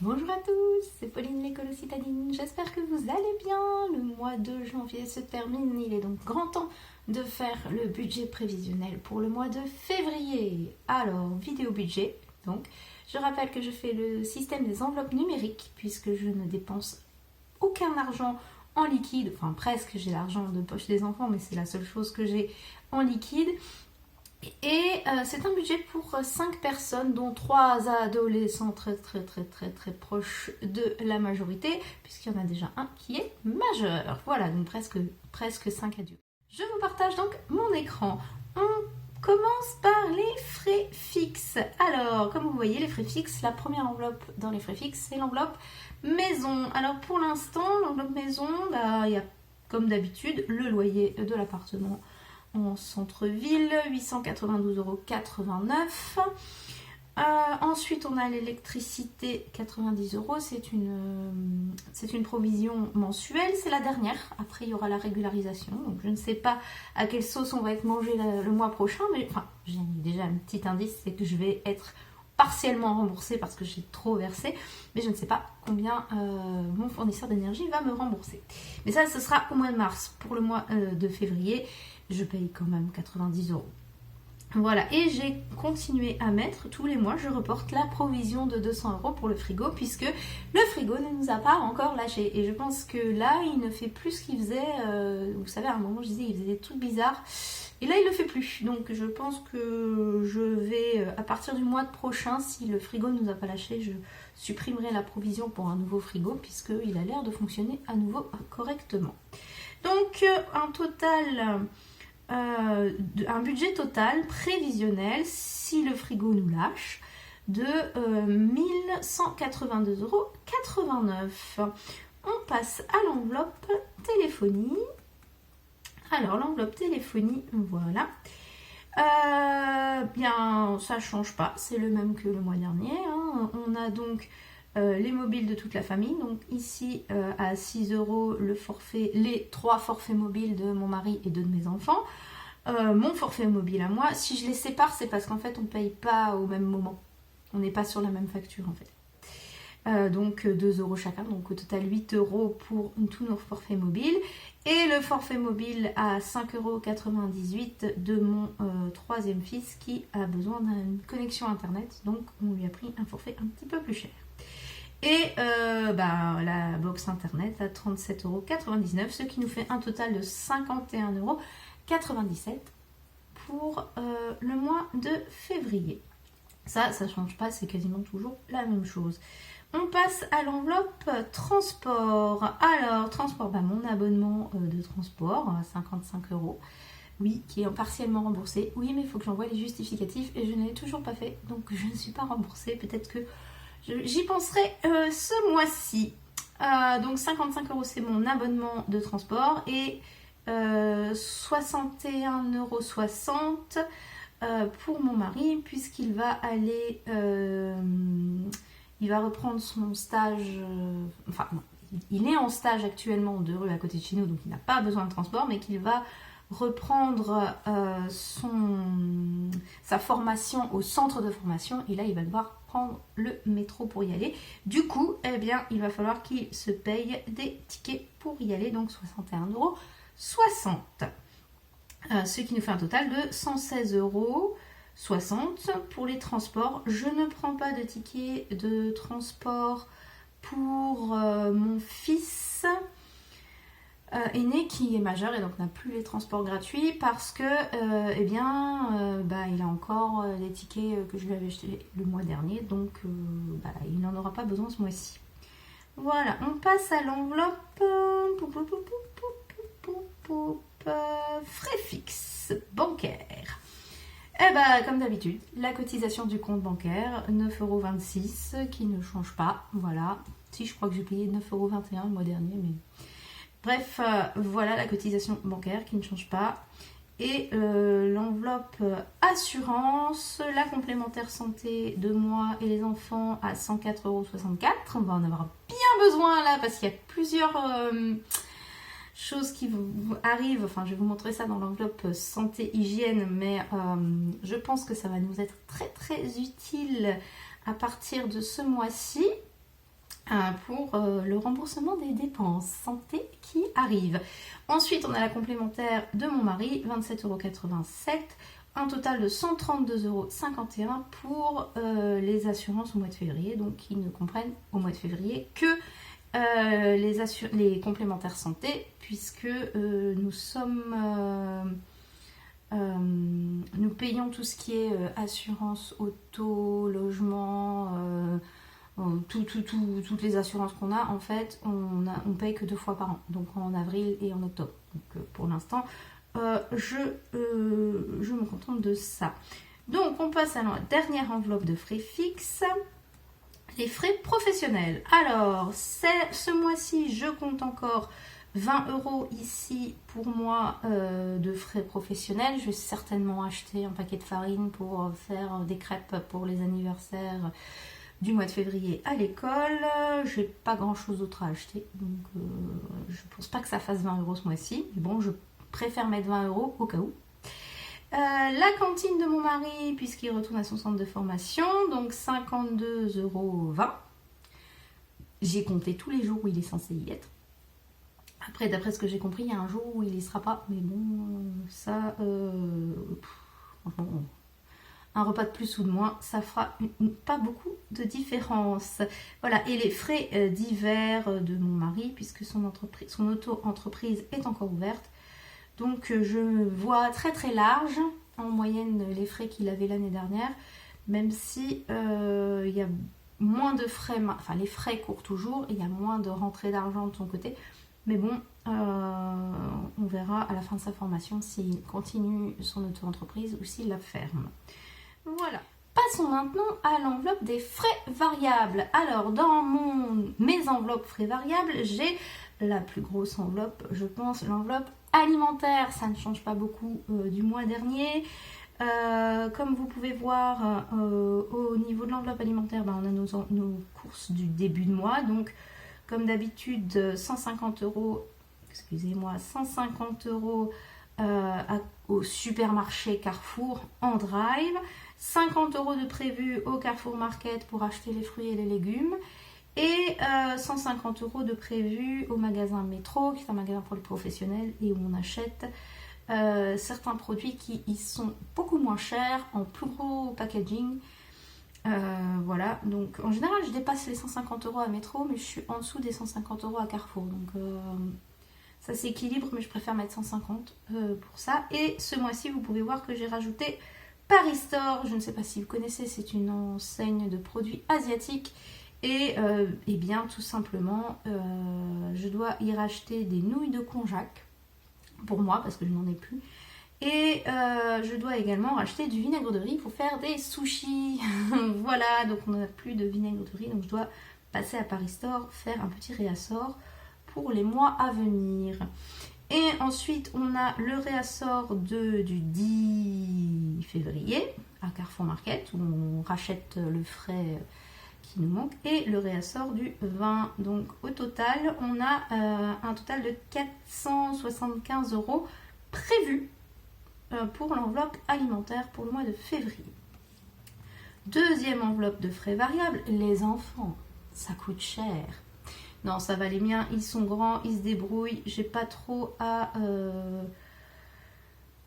Bonjour à tous, c'est Pauline l'écolo-citadine, j'espère que vous allez bien. Le mois de janvier se termine, il est donc grand temps de faire le budget prévisionnel pour le mois de février. Alors, vidéo budget, donc, je rappelle que je fais le système des enveloppes numériques puisque je ne dépense aucun argent en liquide, enfin presque, j'ai l'argent de poche des enfants, mais c'est la seule chose que j'ai en liquide. Et c'est un budget pour 5 personnes, dont 3 adolescents très proches de la majorité, puisqu'il y en a déjà un qui est majeur. Voilà, donc presque 5 adultes. Je vous partage donc mon écran. On commence par les frais fixes. Alors, comme vous voyez, les frais fixes, la première enveloppe dans les frais fixes, c'est l'enveloppe maison. Alors pour l'instant, l'enveloppe maison, il y a comme d'habitude le loyer de l'appartement en centre-ville, 892,89 €. Ensuite, on a l'électricité, 90 €. C'est une provision mensuelle, c'est la dernière. Après, il y aura la régularisation. Donc, je ne sais pas à quelle sauce on va être mangé le mois prochain. Mais enfin, j'ai déjà un petit indice, c'est que je vais être partiellement remboursée parce que j'ai trop versé. Mais je ne sais pas combien mon fournisseur d'énergie va me rembourser. Mais ça, ce sera au mois de mars. Pour le mois de février, je paye quand même 90 €. Voilà, et j'ai continué à mettre tous les mois, je reporte la provision de 200 € pour le frigo, puisque le frigo ne nous a pas encore lâché. Et je pense que là, il ne fait plus ce qu'il faisait. Vous savez, à un moment, je disais, il faisait des trucs bizarres. Et là, il ne le fait plus. Donc, je pense que je vais, à partir du mois prochain, si le frigo ne nous a pas lâché, je supprimerai la provision pour un nouveau frigo, puisqu'il a l'air de fonctionner à nouveau correctement. Donc, un budget total prévisionnel, si le frigo nous lâche, de 1182,89 €. On passe à l'enveloppe téléphonie. Alors, l'enveloppe téléphonie, voilà. Bien, ça ne change pas, c'est le même que le mois dernier. Hein. On a donc les mobiles de toute la famille. Donc ici, à 6 € le forfait, les 3 forfaits mobiles de mon mari et 2 de mes enfants. Mon forfait mobile à moi, si je les sépare, c'est parce qu'en fait, on ne paye pas au même moment. On n'est pas sur la même facture, en fait. Donc 2 € chacun, donc au total 8 € pour tous nos forfaits mobiles. Et le forfait mobile à 5,98 € de mon troisième fils qui a besoin d'une connexion internet. Donc on lui a pris un forfait un petit peu plus cher. Et la box internet à 37,99 €, ce qui nous fait un total de 51,97 € pour le mois de février. Ça ne change pas, c'est quasiment toujours la même chose. On passe à l'enveloppe transport. Alors, transport, mon abonnement de transport à 55 €. Oui, qui est partiellement remboursé. Oui, mais il faut que j'envoie les justificatifs et je ne l'ai toujours pas fait. Donc, je ne suis pas remboursée. Peut-être que j'y penserai ce mois-ci. Donc, 55 € c'est mon abonnement de transport et 61,60 € pour mon mari, puisqu'il va aller... il va reprendre son stage, il est en stage actuellement 2 rues à côté de chez nous, donc il n'a pas besoin de transport, mais qu'il va reprendre sa formation au centre de formation, et là il va devoir prendre le métro pour y aller. Du coup, il va falloir qu'il se paye des tickets pour y aller, donc 61,60 €. Ce qui nous fait un total de 116,60 € pour les transports. Je ne prends pas de ticket de transport pour mon fils aîné qui est majeur et donc n'a plus les transports gratuits parce que il a encore les tickets que je lui avais achetés le mois dernier, donc il n'en aura pas besoin ce mois-ci. Voilà, on passe à l'enveloppe frais fixes bancaires. Comme d'habitude, la cotisation du compte bancaire, 9,26 € qui ne change pas. Voilà. Si, je crois que j'ai payé 9,21 € le mois dernier, mais... Bref, voilà la cotisation bancaire qui ne change pas. Et l'enveloppe assurance, la complémentaire santé de moi et les enfants à 104,64 €. On va en avoir bien besoin là parce qu'il y a plusieurs... choses qui vous arrivent, je vais vous montrer ça dans l'enveloppe santé hygiène, mais je pense que ça va nous être très utile à partir de ce mois-ci. pour le remboursement des dépenses santé qui arrivent. Ensuite, on a la complémentaire de mon mari, 27,87 €, un total de 132,51 € pour les assurances au mois de février, donc qui ne comprennent au mois de février que les complémentaires santé, puisque nous payons tout ce qui est assurance auto, logement, toutes les assurances qu'on a, en fait, on paye que 2 fois par an, donc en avril et en octobre. Donc pour l'instant, je me contente de ça. Donc on passe à la dernière enveloppe de frais fixes, les frais professionnels. Alors, ce mois-ci, je compte encore 20 € ici pour moi de frais professionnels. Je vais certainement acheter un paquet de farine pour faire des crêpes pour les anniversaires du mois de février à l'école. J'ai pas grand chose d'autre à acheter, donc je pense pas que ça fasse 20 € ce mois-ci, mais bon, je préfère mettre 20 € au cas où. La cantine de mon mari, puisqu'il retourne à son centre de formation, donc 52,20 €. J'ai compté tous les jours où il est censé y être. Après, d'après ce que j'ai compris, il y a un jour où il n'y sera pas, mais bon, ça, franchement, un repas de plus ou de moins, ça fera pas beaucoup de différence. Voilà, et les frais divers de mon mari, puisque son auto-entreprise est encore ouverte. Donc je vois très très large, en moyenne, les frais qu'il avait l'année dernière, même si il y a moins de frais, enfin les frais courent toujours, et il y a moins de rentrée d'argent de son côté. Mais bon, on verra à la fin de sa formation s'il continue son auto-entreprise ou s'il la ferme. Voilà. Passons maintenant à l'enveloppe des frais variables. Alors, dans mes enveloppes frais variables, j'ai la plus grosse enveloppe, je pense, l'enveloppe alimentaire. Ça ne change pas beaucoup du mois dernier. Comme vous pouvez voir, au niveau de l'enveloppe alimentaire, on a nos courses du début de mois. Donc, comme d'habitude, 150 €, excusez-moi, 150 € au supermarché Carrefour en drive, 50 € de prévu au Carrefour Market pour acheter les fruits et les légumes, et 150 € de prévu au magasin Métro, qui est un magasin pour les professionnels et où on achète certains produits qui y sont beaucoup moins chers, en plus gros packaging. Voilà, donc en général je dépasse les 150 € à Métro, mais je suis en dessous des 150 € à Carrefour, donc ça s'équilibre, mais je préfère mettre 150 pour ça. Et ce mois-ci, vous pouvez voir que j'ai rajouté Paris Store. Je ne sais pas si vous connaissez, c'est une enseigne de produits asiatiques. Et bien, tout simplement, je dois y racheter des nouilles de konjac pour moi, parce que je n'en ai plus. Et je dois également racheter du vinaigre de riz pour faire des sushis. Voilà, donc on n'a plus de vinaigre de riz, donc je dois passer à Paris Store, faire un petit réassort pour les mois à venir. Et ensuite, on a le réassort du 10 février à Carrefour Market, où on rachète le frais qui nous manque, et le réassort du 20. Donc au total, on a un total de 475 € prévus pour l'enveloppe alimentaire pour le mois de février. Deuxième enveloppe de frais variables, les enfants. Ça coûte cher. Non, ça va, les miens, ils sont grands, ils se débrouillent. J'ai pas trop à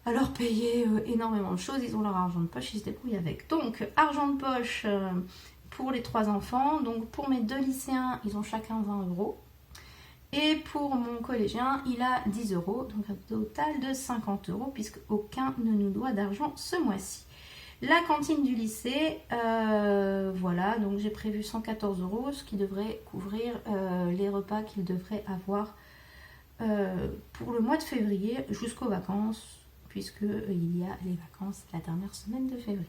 leur payer énormément de choses. Ils ont leur argent de poche, ils se débrouillent avec. Donc, argent de poche pour les 3 enfants. Donc, pour mes 2 lycéens, ils ont chacun 20 €. Et pour mon collégien, il a 10 €. Donc, un total de 50 €, puisque aucun ne nous doit d'argent ce mois-ci. La cantine du lycée, voilà, donc j'ai prévu 114 €, ce qui devrait couvrir les repas qu'ils devraient avoir pour le mois de février jusqu'aux vacances, puisqu'il y a les vacances la dernière semaine de février.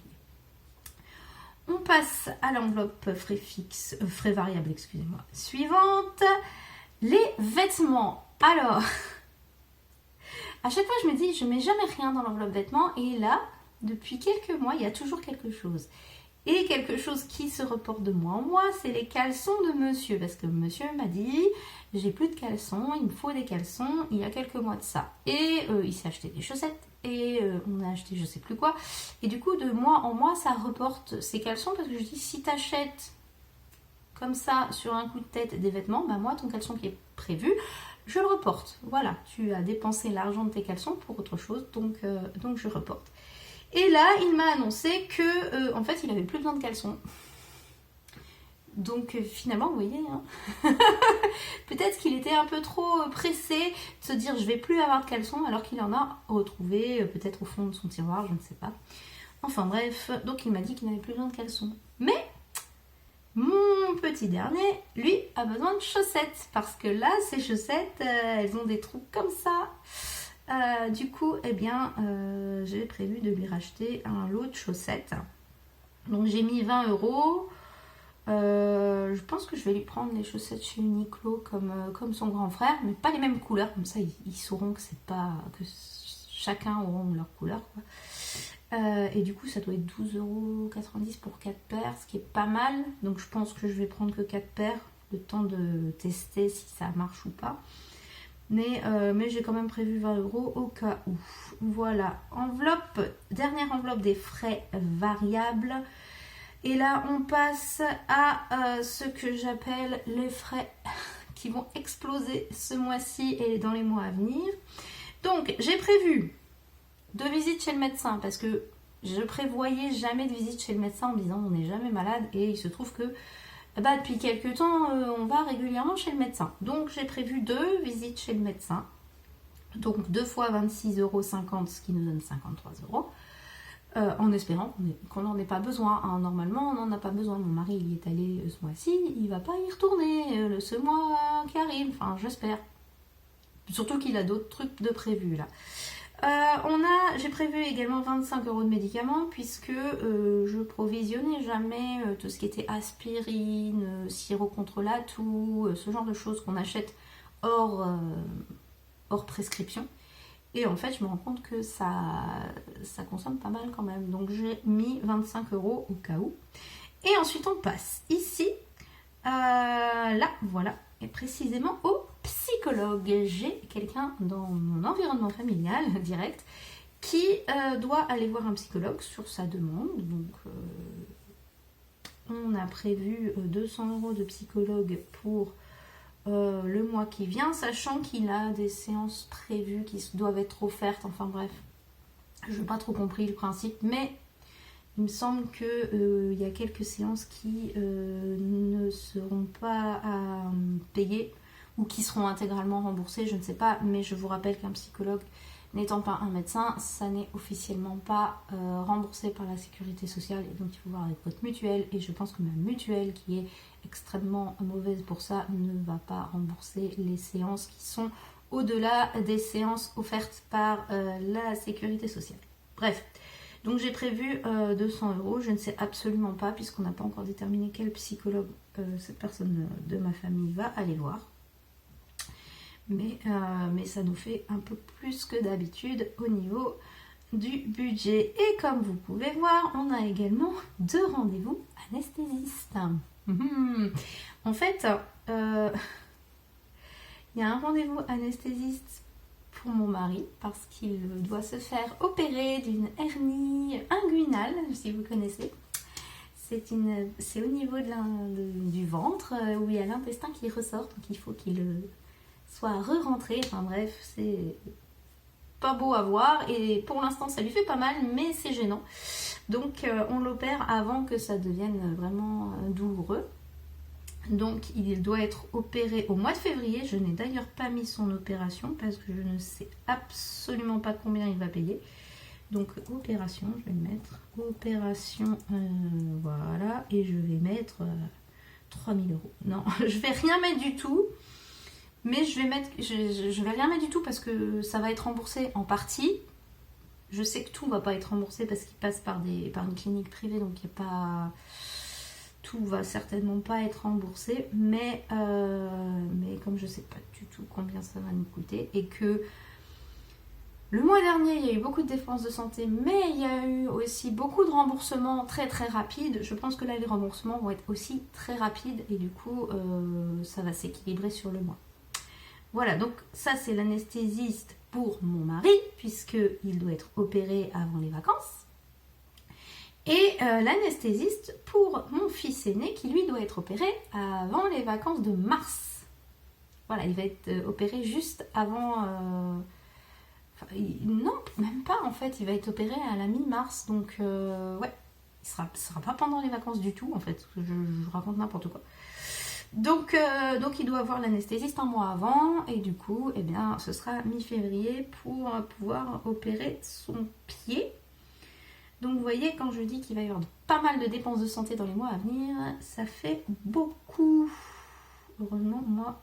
On passe à l'enveloppe frais variables, excusez-moi. Suivante, les vêtements. Alors, à chaque fois je me dis, je mets jamais rien dans l'enveloppe vêtements, et là, depuis quelques mois, il y a toujours quelque chose. Et quelque chose qui se reporte de mois en mois, c'est les caleçons de monsieur. Parce que monsieur m'a dit, j'ai plus de caleçons, il me faut des caleçons, il y a quelques mois de ça. Et il s'est acheté des chaussettes, et on a acheté je sais plus quoi. Et du coup, de mois en mois, ça reporte ces caleçons, parce que je dis, si t'achètes comme ça sur un coup de tête des vêtements, bah moi ton caleçon qui est prévu, je le reporte. Voilà, tu as dépensé l'argent de tes caleçons pour autre chose, donc je reporte. Et là, il m'a annoncé que en fait, il avait plus besoin de caleçons. Donc finalement, vous voyez, hein, peut-être qu'il était un peu trop pressé de se dire je vais plus avoir de caleçons alors qu'il en a retrouvé peut-être au fond de son tiroir, je ne sais pas. Enfin bref, donc il m'a dit qu'il n'avait plus besoin de caleçons. Mais mon petit dernier, lui, a besoin de chaussettes parce que là, ces chaussettes, elles ont des trous comme ça. Du coup, eh bien, j'ai prévu de lui racheter un lot de chaussettes. Donc j'ai mis 20 €. Je pense que je vais lui prendre les chaussettes chez Uniqlo comme son grand frère, mais pas les mêmes couleurs, comme ça ils sauront que c'est pas que chacun auront leur couleur, quoi. Et du coup ça doit être 12,90 € pour 4 paires, ce qui est pas mal. Donc je pense que je vais prendre que 4 paires, le temps de tester si ça marche ou pas. Mais j'ai quand même prévu 20 € au cas où. Voilà, dernière enveloppe des frais variables. Et là, on passe à ce que j'appelle les frais qui vont exploser ce mois-ci et dans les mois à venir. Donc, j'ai prévu 2 visites chez le médecin parce que je prévoyais jamais de visite chez le médecin en me disant on n'est jamais malade. Et il se trouve que depuis quelques temps, on va régulièrement chez le médecin. Donc, j'ai prévu 2 visites chez le médecin. Donc, 2 fois 26,50 €, ce qui nous donne 53 €. En espérant qu'on n'en ait pas besoin. Hein. Normalement, on n'en a pas besoin. Mon mari, il y est allé ce mois-ci, il ne va pas y retourner ce mois qui arrive. Enfin, j'espère. Surtout qu'il a d'autres trucs de prévus là. J'ai prévu également 25 € de médicaments puisque je provisionnais jamais tout ce qui était aspirine, sirop contre la toux, ce genre de choses qu'on achète hors prescription. Et en fait, je me rends compte que ça consomme pas mal quand même. Donc, j'ai mis 25 € au cas où. Et ensuite, on passe ici, là, voilà, et précisément au psychologue. J'ai quelqu'un dans mon environnement familial direct qui doit aller voir un psychologue sur sa demande. Donc, on a prévu 200 € de psychologue pour le mois qui vient, sachant qu'il a des séances prévues qui doivent être offertes, enfin bref, je n'ai pas trop compris le principe, mais il me semble qu'il y a quelques séances qui ne seront pas à payer ou qui seront intégralement remboursées, je ne sais pas, mais je vous rappelle qu'un psychologue n'étant pas un médecin, ça n'est officiellement pas remboursé par la sécurité sociale et donc il faut voir avec votre mutuelle et je pense que ma mutuelle qui est extrêmement mauvaise pour ça ne va pas rembourser les séances qui sont au-delà des séances offertes par la sécurité sociale. Bref, donc j'ai prévu 200 €, je ne sais absolument pas puisqu'on n'a pas encore déterminé quel psychologue cette personne de ma famille va aller voir. Mais ça nous fait un peu plus que d'habitude au niveau du budget. Et comme vous pouvez voir, on a également 2 rendez-vous anesthésistes. En fait, il y a un rendez-vous anesthésiste pour mon mari parce qu'il doit se faire opérer d'une hernie inguinale, si vous connaissez. C'est au niveau du ventre où il y a l'intestin qui ressort, donc il faut qu'il soit re-rentré. Enfin bref, c'est pas beau à voir et pour l'instant ça lui fait pas mal, mais c'est gênant. Donc on l'opère avant que ça devienne vraiment douloureux. Donc il doit être opéré au mois de février. Je n'ai d'ailleurs pas mis son opération parce que je ne sais absolument pas combien il va payer. Donc opération, je vais le mettre. Opération, voilà. Et je vais mettre 3000 €. Non, je vais rien mettre du tout. Mais je vais rien mettre du tout parce que ça va être remboursé en partie. Je sais que tout va pas être remboursé parce qu'il passe par une clinique privée. Donc il y a pas... Tout va certainement pas être remboursé, mais comme je sais pas du tout combien ça va nous coûter et que le mois dernier il y a eu beaucoup de dépenses de santé, mais il y a eu aussi beaucoup de remboursements très très rapides. Je pense que là les remboursements vont être aussi très rapides et du coup ça va s'équilibrer sur le mois. Voilà, donc ça c'est l'anesthésiste pour mon mari puisqu'il doit être opéré avant les vacances. Et l'anesthésiste pour mon fils aîné qui lui doit être opéré avant les vacances de mars. Voilà, il va être opéré juste avant... non, même pas en fait, il va être opéré à la mi-mars. Donc ouais, ce sera pas pendant les vacances du tout en fait. Je raconte n'importe quoi. Donc il doit voir l'anesthésiste un mois avant. Et du coup, eh bien, ce sera mi-février pour pouvoir opérer son pied. Donc vous voyez, quand je dis qu'il va y avoir pas mal de dépenses de santé dans les mois à venir, ça fait beaucoup. Heureusement, moi,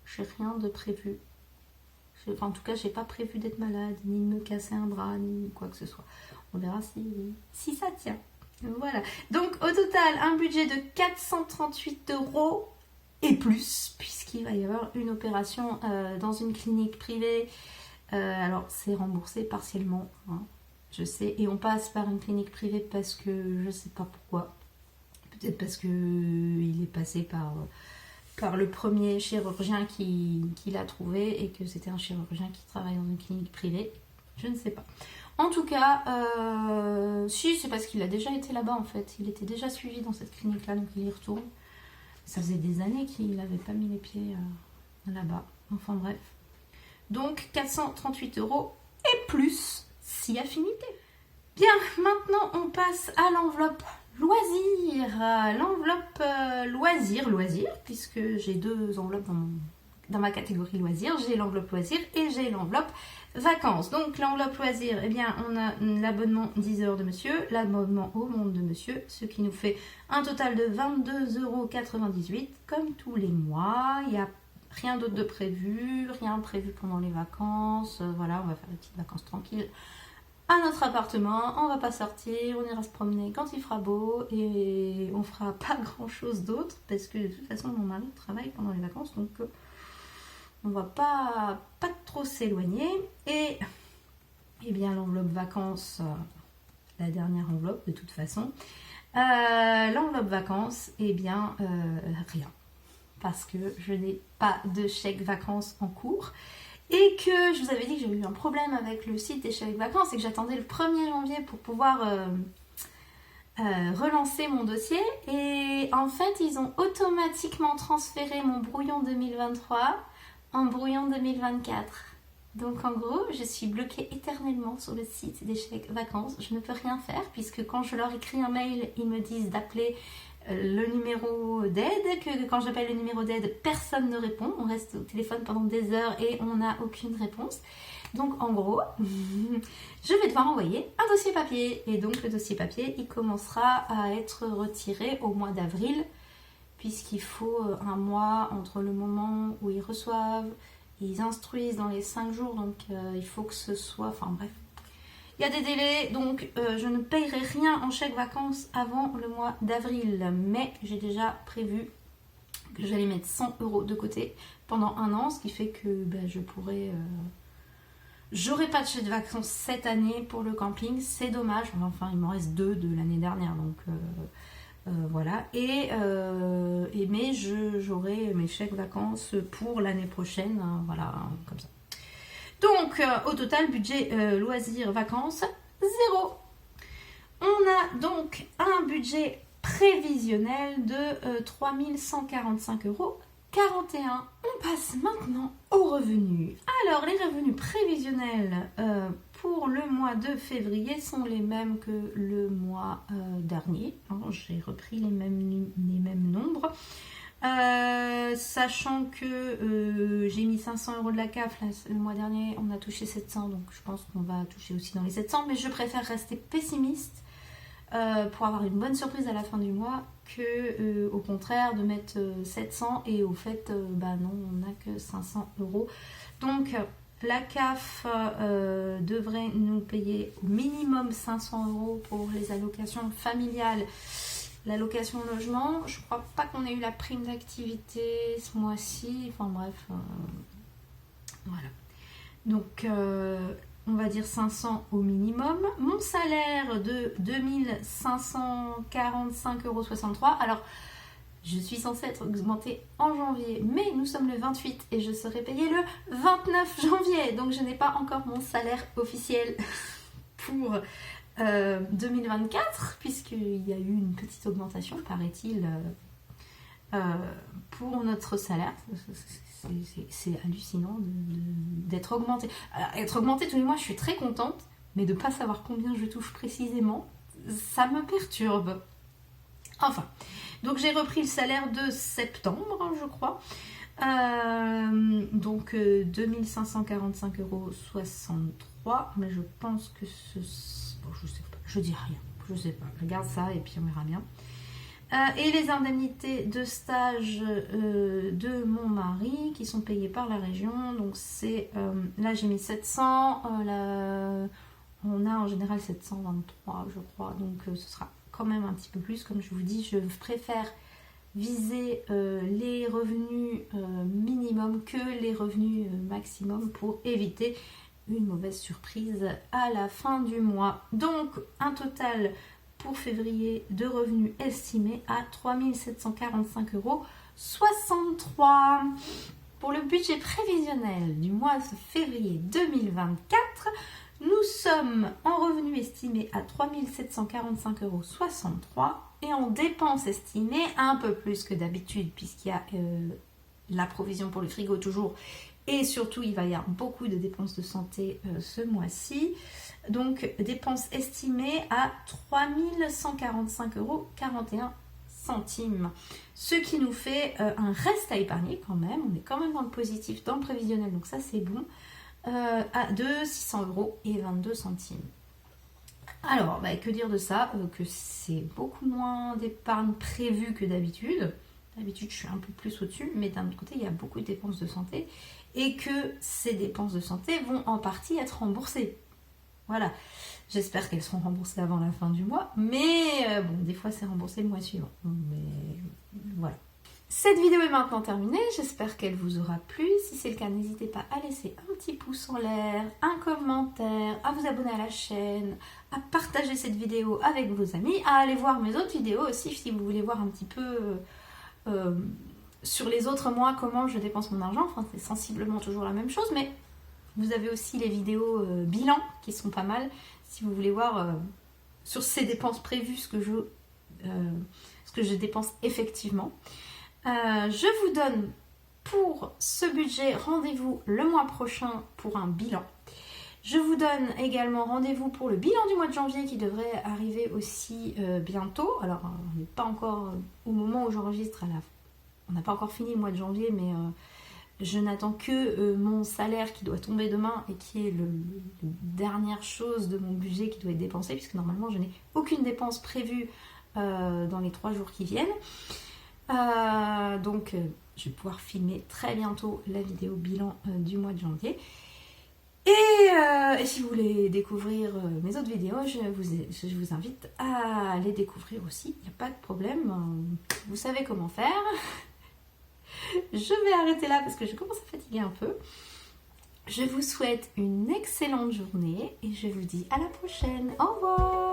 j'ai rien de prévu. Enfin, en tout cas, j'ai pas prévu d'être malade, ni de me casser un bras, ni quoi que ce soit. On verra si ça tient. Voilà. Donc au total, un budget de 438 € et plus, puisqu'il va y avoir une opération dans une clinique privée. Alors c'est remboursé partiellement, hein. Je sais, et on passe par une clinique privée parce que je sais pas pourquoi. Peut-être parce que il est passé par le premier chirurgien qui l'a trouvé et que c'était un chirurgien qui travaille dans une clinique privée. Je ne sais pas. En tout cas, si, c'est parce qu'il a déjà été là-bas en fait. Il était déjà suivi dans cette clinique-là, donc il y retourne. Ça faisait des années qu'il n'avait pas mis les pieds là-bas. Enfin bref. Donc 438 € et plus. Si affinité. Bien, maintenant on passe à l'enveloppe loisir. L'enveloppe loisir, puisque j'ai deux enveloppes dans ma catégorie loisir. J'ai l'enveloppe loisir et j'ai l'enveloppe vacances. Donc l'enveloppe loisir, eh bien on a l'abonnement 10 heures de monsieur, l'abonnement au monde de monsieur, ce qui nous fait un total de 22,98 € comme tous les mois. Il y a rien d'autre de prévu, rien prévu pendant les vacances. Voilà, on va faire des petites vacances tranquilles à notre appartement. On va pas sortir, on ira se promener quand il fera beau et on fera pas grand chose d'autre parce que de toute façon mon mari travaille pendant les vacances, donc on va pas trop s'éloigner. Et bien l'enveloppe vacances, la dernière enveloppe de toute façon, l'enveloppe vacances, eh bien rien. Parce que je n'ai pas de chèque vacances en cours et que je vous avais dit que j'avais eu un problème avec le site des chèques vacances et que j'attendais le 1er janvier pour pouvoir relancer mon dossier. Et en fait, ils ont automatiquement transféré mon brouillon 2023 en brouillon 2024. Donc en gros, je suis bloquée éternellement sur le site des chèques vacances. Je ne peux rien faire puisque quand je leur écris un mail, ils me disent d'appeler le numéro d'aide, que quand j'appelle le numéro d'aide, personne ne répond. On reste au téléphone pendant des heures et on n'a aucune réponse. Donc en gros, je vais devoir envoyer un dossier papier. Et donc le dossier papier, il commencera à être retiré au mois d'avril, puisqu'il faut un mois entre le moment où ils reçoivent, ils instruisent dans les 5 jours, donc il faut que ce soit... Enfin bref. Il y a des délais, donc je ne payerai rien en chèque vacances avant le mois d'avril. Mais j'ai déjà prévu que j'allais mettre 100 € de côté pendant un an, ce qui fait que je pourrais... J'aurai pas de chèque vacances cette année pour le camping, c'est dommage. Enfin, il m'en reste 2 de l'année dernière, donc voilà. Mais j'aurai mes chèques vacances pour l'année prochaine, hein, voilà, comme ça. Donc, au total, budget loisirs, vacances, 0. On a donc un budget prévisionnel de 3145,41 €. On passe maintenant aux revenus. Alors, les revenus prévisionnels pour le mois de février sont les mêmes que le mois dernier. J'ai repris les mêmes nombres. Sachant que j'ai mis 500 € de la CAF le mois dernier, on a touché 700, donc je pense qu'on va toucher aussi dans les 700, mais je préfère rester pessimiste pour avoir une bonne surprise à la fin du mois que au contraire de mettre 700 et au fait non, on n'a que 500 €. Donc la CAF devrait nous payer au minimum 500 € pour les allocations familiales. L'allocation logement, je crois pas qu'on ait eu la prime d'activité ce mois-ci. Enfin bref, voilà. Donc on va dire 500 au minimum. Mon salaire de 2545,63 €. Alors, je suis censée être augmentée en janvier, mais nous sommes le 28 et je serai payée le 29 janvier. Donc je n'ai pas encore mon salaire officiel pour 2024, puisqu'il y a eu une petite augmentation, paraît-il, pour notre salaire. C'est hallucinant d'être augmenté. Alors, être augmenté tous les mois, je suis très contente, mais de ne pas savoir combien je touche précisément, ça me perturbe. Enfin, donc j'ai repris le salaire de septembre, hein, je crois. Donc 2545,63 €, mais je pense que bon, je sais pas, je dis rien, je sais pas, je garde ça et puis on verra bien. Et les indemnités de stage de mon mari qui sont payées par la région, donc c'est là j'ai mis 700, on a en général 723 je crois, donc ce sera quand même un petit peu plus. Comme je vous dis, je préfère viser les revenus minimum que les revenus maximum pour éviter une mauvaise surprise à la fin du mois. Donc un total pour février de revenus estimés à 3745,63 €. Pour le budget prévisionnel du mois de février 2024, nous sommes en revenus estimés à 3745,63 € et en dépenses estimées un peu plus que d'habitude, puisqu'il y a la provision pour le frigo toujours, et surtout il va y avoir beaucoup de dépenses de santé ce mois-ci. Donc dépenses estimées à 3145,41 €, ce qui nous fait un reste à épargner quand même. On est quand même dans le positif, dans le prévisionnel, donc ça c'est bon, de 600,22 €. Alors, que dire de ça, que c'est beaucoup moins d'épargne prévue que d'habitude. D'habitude, je suis un peu plus au-dessus, mais d'un autre côté, il y a beaucoup de dépenses de santé et que ces dépenses de santé vont en partie être remboursées. Voilà, j'espère qu'elles seront remboursées avant la fin du mois, mais bon, des fois c'est remboursé le mois suivant. Mais voilà. Cette vidéo est maintenant terminée, j'espère qu'elle vous aura plu. Si c'est le cas, n'hésitez pas à laisser un petit pouce en l'air, un commentaire, à vous abonner à la chaîne, à partager cette vidéo avec vos amis, à aller voir mes autres vidéos aussi si vous voulez voir un petit peu sur les autres mois comment je dépense mon argent. Enfin, c'est sensiblement toujours la même chose, mais vous avez aussi les vidéos bilan qui sont pas mal si vous voulez voir sur ces dépenses prévues ce que je dépense effectivement. Je vous donne pour ce budget rendez-vous le mois prochain pour un bilan. Je vous donne également rendez-vous pour le bilan du mois de janvier qui devrait arriver aussi bientôt. Alors on n'est pas encore au moment où j'enregistre, on n'a pas encore fini le mois de janvier, mais je n'attends que mon salaire qui doit tomber demain et qui est la dernière chose de mon budget qui doit être dépensé, puisque normalement je n'ai aucune dépense prévue dans les 3 jours qui viennent. Donc je vais pouvoir filmer très bientôt la vidéo bilan du mois de janvier. Et si vous voulez découvrir mes autres vidéos, je vous invite à les découvrir aussi, il n'y a pas de problème, vous savez comment faire. Je vais arrêter là parce que je commence à fatiguer un peu. Je vous souhaite une excellente journée et je vous dis à la prochaine. Au revoir!